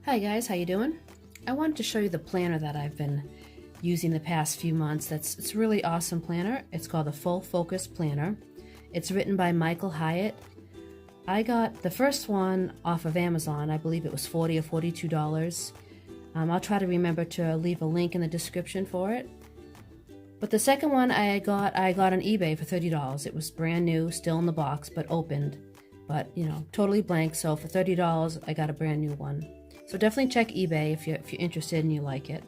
Hi guys, how you doing? I wanted to show you the planner that I've been using the past few months. It's a really awesome planner. It's called the Full Focus Planner. It's written by Hyatt. I got the first one off of Amazon. I believe it was $40 or $42. I'll try to remember to leave a link in the description for it. But the second one I got on eBay for $30. It was brand new, still in the box, but opened. But, you know, totally blank. So for $30, I got a brand new one. So definitely check eBay if you're interested and you like it.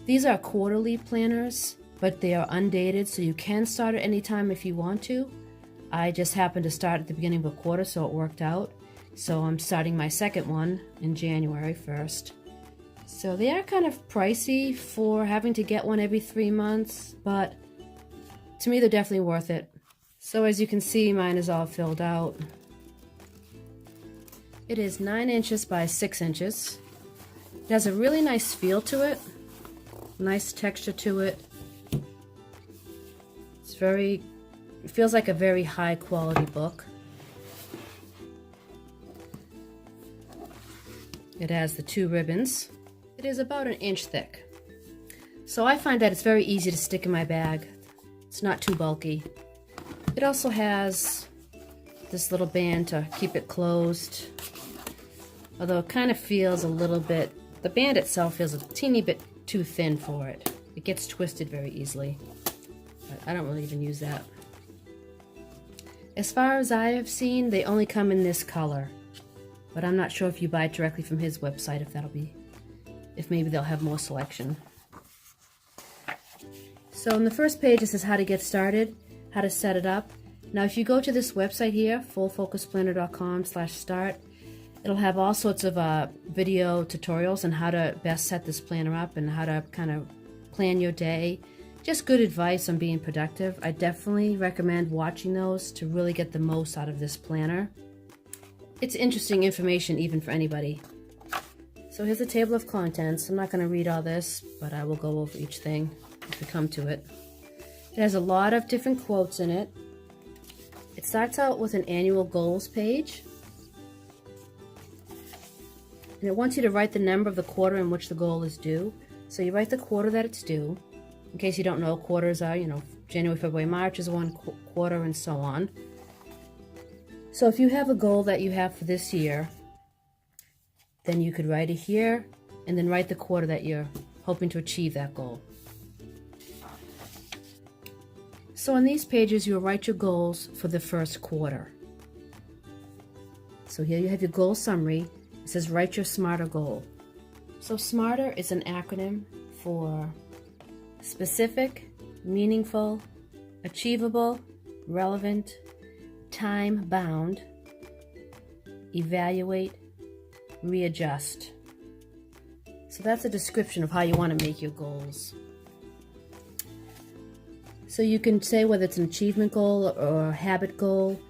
These are quarterly planners, but they are undated, so you can start at any time if you want to. I just happened to start at the beginning of a quarter, so it worked out. So I'm starting my second one in January 1st. So they are kind of pricey for having to get one every 3 months, but to me they're definitely worth it. So as you can see, mine is all filled out. It is 9 inches by 6 inches. It has a really nice feel to it, nice texture to it. It feels like a very high quality book. It has the 2 ribbons. It is about 1 inch thick. So I find that it's very easy to stick in my bag. It's not too bulky. It also has this little band to keep it closed. Although it kind of feels a little bit, the band itself feels a teeny bit too thin for it. It gets twisted very easily. But I don't really even use that. As far as I have seen, they only come in this color. But I'm not sure if you buy it directly from his website, if maybe they'll have more selection. So on the first page it says how to get started, how to set it up. Now if you go to this website here, fullfocusplanner.com/start, it'll have all sorts of video tutorials on how to best set this planner up and how to kind of plan your day. Just good advice on being productive. I definitely recommend watching those to really get the most out of this planner. It's interesting information even for anybody. So here's a table of contents. I'm not going to read all this, but I will go over each thing if we come to it. It has a lot of different quotes in it. It starts out with an annual goals page. And it wants you to write the number of the quarter in which the goal is due. So you write the quarter that it's due. In case you don't know, quarters are, January, February, March is one quarter and so on. So if you have a goal that you have for this year, then you could write it here and then write the quarter that you're hoping to achieve that goal. So on these pages, you'll write your goals for the first quarter. So here you have your goal summary. It says write your SMARTER goal. So SMARTER is an acronym for specific, meaningful, achievable, relevant, time-bound, evaluate, readjust. So that's a description of how you want to make your goals. So you can say whether it's an achievement goal or a habit goal.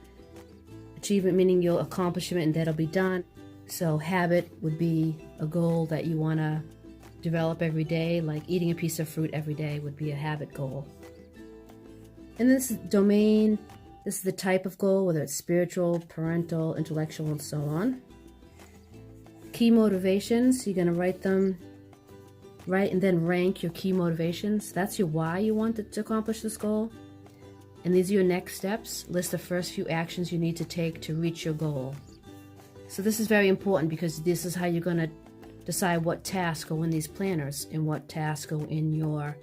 Achievement meaning you'll accomplish it and that'll be done. So habit would be a goal that you want to develop every day, like eating a piece of fruit every day would be a habit goal. And this is domain, this is the type of goal, whether it's spiritual, parental, intellectual, and so on. Key motivations, you're going to write and then rank your key motivations. That's your why you want to accomplish this goal. And these are your next steps. List the first few actions you need to take to reach your goal. So this is very important because this is how you're going to decide what tasks go in these planners and what tasks go in your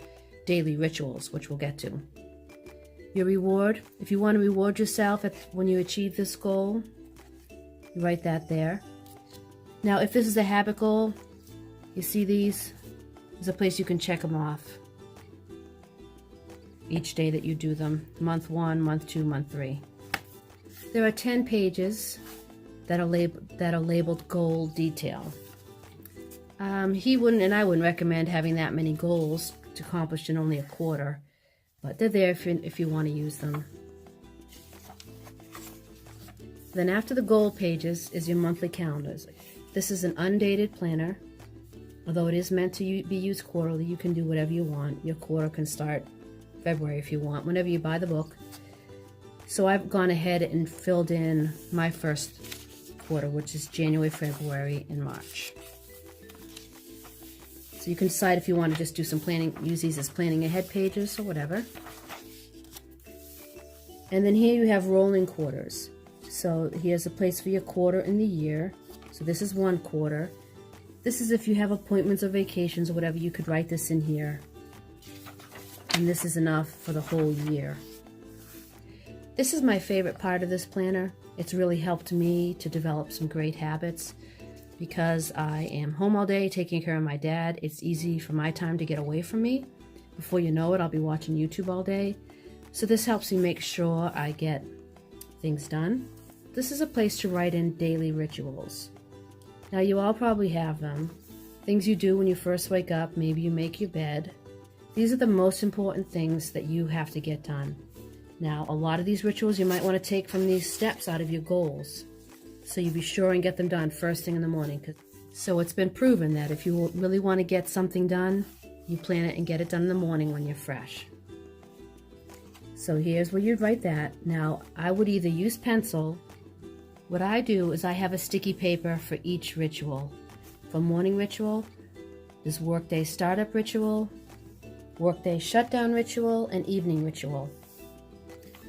daily rituals, which we'll get to. Your reward, if you want to reward yourself when you achieve this goal, you write that there. Now if this is a habit goal, you see these, there's a place you can check them off each day that you do them. Month 1, month 2, month 3. There are 10 pages that are labeled goal detail. He wouldn't and I wouldn't recommend having that many goals to accomplish in only a quarter, but they're there if you want to use them. Then after the goal pages is your monthly calendars. This is an undated planner. Although it is meant to be used quarterly, you can do whatever you want. Your quarter can start February if you want, whenever you buy the book. So I've gone ahead and filled in my first quarter, which is January, February, and March. So you can decide if you want to just do some planning, use these as planning ahead pages or whatever. And then here you have rolling quarters. So here's a place for your quarter in the year. So this is 1 quarter. This is if you have appointments or vacations or whatever, you could write this in here. And this is enough for the whole year. This is my favorite part of this planner. It's really helped me to develop some great habits because I am home all day taking care of my dad. It's easy for my time to get away from me. Before you know it, I'll be watching YouTube all day. So this helps me make sure I get things done. This is a place to write in daily rituals. Now you all probably have them. Things you do when you first wake up, maybe you make your bed. These are the most important things that you have to get done. Now a lot of these rituals you might want to take from these steps out of your goals. So you be sure and get them done first thing in the morning. So it's been proven that if you really want to get something done, you plan it and get it done in the morning when you're fresh. So here's where you'd write that. Now, I would either use pencil. What I do is I have a sticky paper for each ritual. For morning ritual, there's workday startup ritual, workday shutdown ritual, and evening ritual.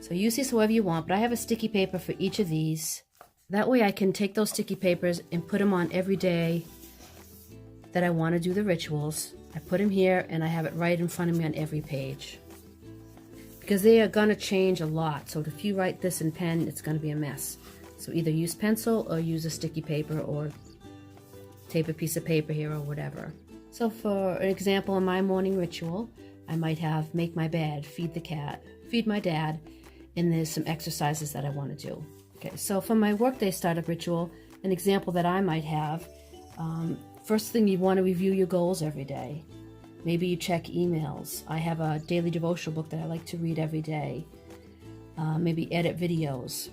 So use these however you want, but I have a sticky paper for each of these. That way I can take those sticky papers and put them on every day that I want to do the rituals. I put them here and I have it right in front of me on every page. Because they are going to change a lot. So if you write this in pen, it's going to be a mess. So either use pencil or use a sticky paper or tape a piece of paper here or whatever. So for an example, in my morning ritual, I might have make my bed, feed the cat, feed my dad, and there's some exercises that I want to do. Okay, so for my workday startup ritual, an example that I might have, first thing you want to review your goals every day. Maybe you check emails. I have a daily devotional book that I like to read every day. Maybe edit videos,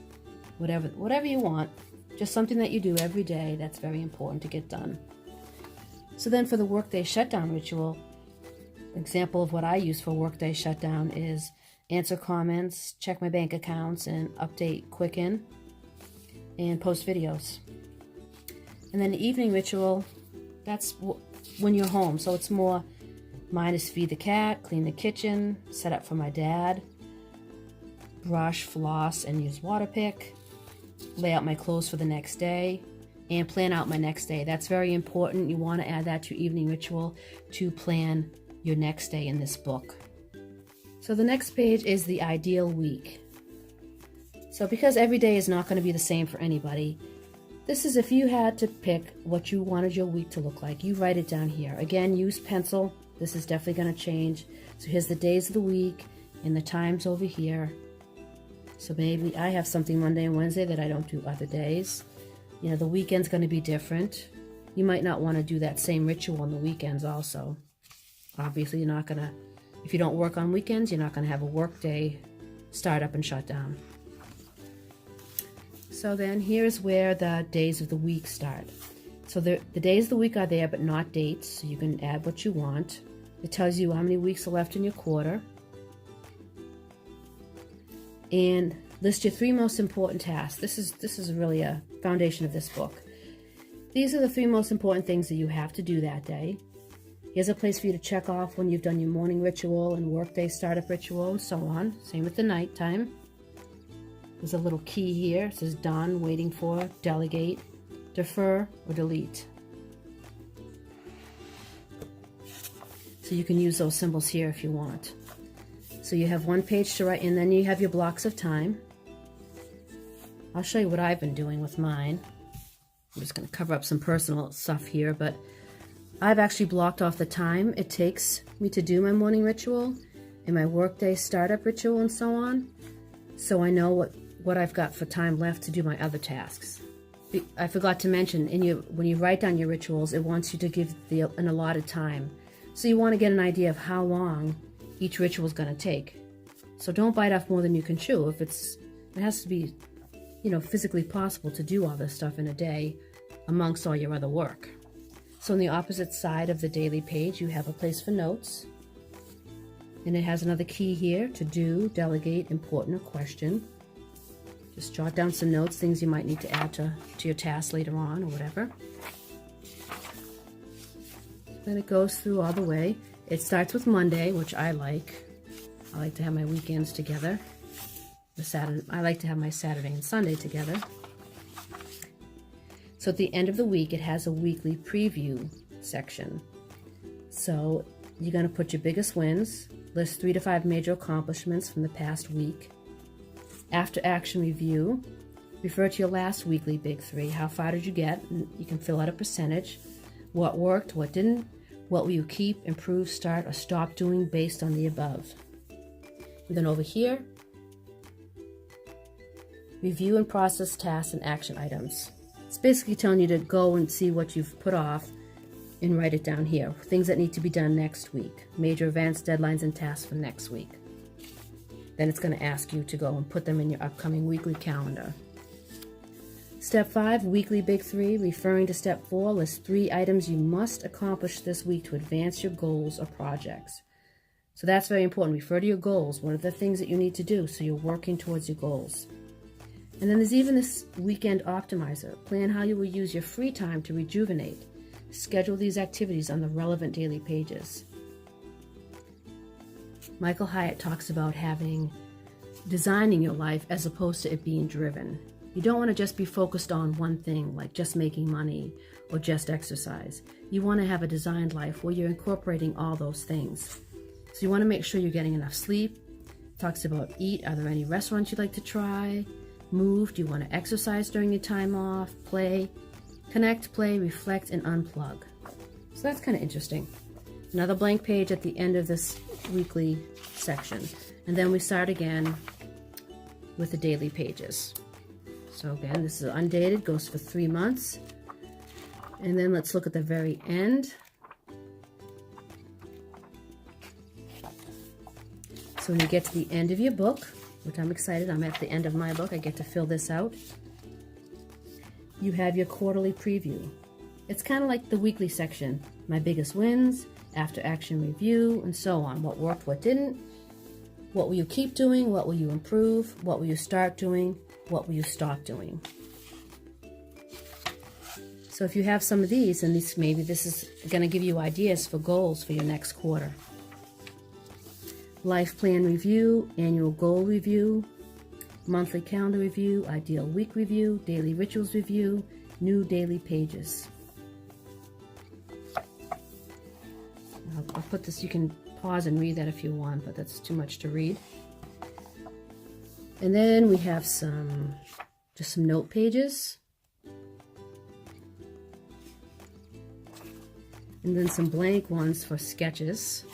whatever you want. Just something that you do every day that's very important to get done. So then for the workday shutdown ritual, an example of what I use for workday shutdown is answer comments, check my bank accounts, and update Quicken, and post videos. And then the evening ritual, that's when you're home. So it's more, mine is feed the cat, clean the kitchen, set up for my dad, brush, floss, and use water pick, lay out my clothes for the next day, and plan out my next day. That's very important. You want to add that to your evening ritual to plan your next day in this book. So the next page is the ideal week. So because every day is not going to be the same for anybody, this is if you had to pick what you wanted your week to look like. You write it down here. Again, use pencil. This is definitely going to change. So here's the days of the week and the times over here. So maybe I have something Monday and Wednesday that I don't do other days. You know, the weekend's going to be different. You might not want to do that same ritual on the weekends also. Obviously, you're not going to, if you don't work on weekends, you're not going to have a work day start up and shut down. So then here's where the days of the week start. So the days of the week are there, but not dates. So you can add what you want. It tells you how many weeks are left in your quarter. And list your 3 most important tasks. This is really a foundation of this book. These are the 3 most important things that you have to do that day. Here's a place for you to check off when you've done your morning ritual and workday startup ritual and so on. Same with the nighttime. There's a little key here. It says done, waiting for, delegate, defer, or delete. So you can use those symbols here if you want. So you have 1 page to write, and then you have your blocks of time. I'll show you what I've been doing with mine. I'm just going to cover up some personal stuff here, but I've actually blocked off the time it takes me to do my morning ritual and my workday startup ritual and so on. So I know what I've got for time left to do my other tasks. I forgot to mention, when you write down your rituals, it wants you to give an allotted time. So you want to get an idea of how long each ritual is going to take. So don't bite off more than you can chew. If it has to be, physically possible to do all this stuff in a day amongst all your other work. So on the opposite side of the daily page, you have a place for notes. And it has another key here to do, delegate, important, or question. Just jot down some notes, things you might need to add to your task later on or whatever. Then it goes through all the way. It starts with Monday, which I like. I like to have my weekends together. I like to have my Saturday and Sunday together. So at the end of the week, it has a weekly preview section. So you're going to put your biggest wins, list 3 to 5 major accomplishments from the past week. After action review, refer to your last weekly big 3. How far did you get? You can fill out a percentage. What worked, what didn't, what will you keep, improve, start, or stop doing based on the above. And then over here, review and process tasks and action items. It's basically telling you to go and see what you've put off and write it down here. Things that need to be done next week. Major events, deadlines, and tasks for next week. Then it's going to ask you to go and put them in your upcoming weekly calendar. Step 5, weekly big 3. Referring to step 4, list 3 items you must accomplish this week to advance your goals or projects. So that's very important. Refer to your goals. What are the things that you need to do so you're working towards your goals? And then there's even this weekend optimizer. Plan how you will use your free time to rejuvenate. Schedule these activities on the relevant daily pages. Michael Hyatt talks about designing your life as opposed to it being driven. You don't want to just be focused on one thing, like just making money or just exercise. You want to have a designed life where you're incorporating all those things. So you want to make sure you're getting enough sleep. Talks about eat. Are there any restaurants you'd like to try? Move. Do you want to exercise during your time off? Play. Connect, play, reflect, and unplug. So that's kind of interesting. Another blank page at the end of this weekly section. And then we start again with the daily pages. So again, this is undated, goes for 3 months. And then let's look at the very end. So when you get to the end of your book, which I'm excited, I'm at the end of my book, I get to fill this out. You have your quarterly preview. It's kind of like the weekly section. My biggest wins, after action review, and so on. What worked, what didn't. What will you keep doing? What will you improve? What will you start doing? What will you stop doing? So if you have some of these, and maybe this is going to give you ideas for goals for your next quarter. Life plan review, annual goal review, monthly calendar review, ideal week review, daily rituals review, new daily pages. I'll put this, you can pause and read that if you want, but that's too much to read. And then we have just some note pages. And then some blank ones for sketches.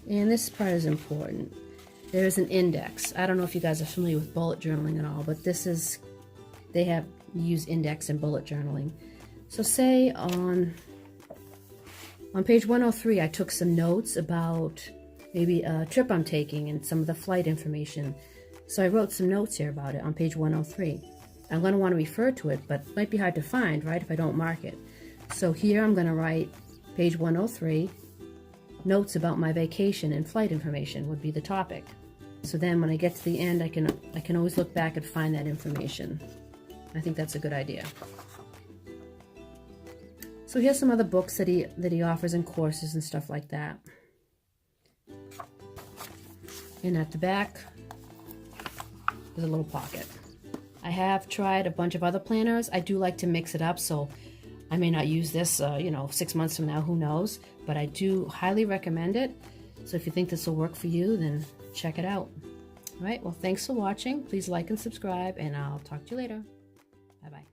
And this part is important. There is an index. I don't know if you guys are familiar with bullet journaling at all, but they use index and bullet journaling. So say on page 103, I took some notes about maybe a trip I'm taking and some of the flight information. So I wrote some notes here about it on page 103. I'm going to want to refer to it, but it might be hard to find, right, if I don't mark it. So here I'm going to write page 103, notes about my vacation and flight information would be the topic. So then when I get to the end, I can always look back and find that information. I think that's a good idea. So here's some other books that he offers and courses and stuff like that. And at the back, there's a little pocket. I have tried a bunch of other planners. I do like to mix it up, so I may not use this, 6 months from now, who knows? But I do highly recommend it. So if you think this will work for you, then check it out. All right, well, thanks for watching. Please like and subscribe, and I'll talk to you later. Bye-bye.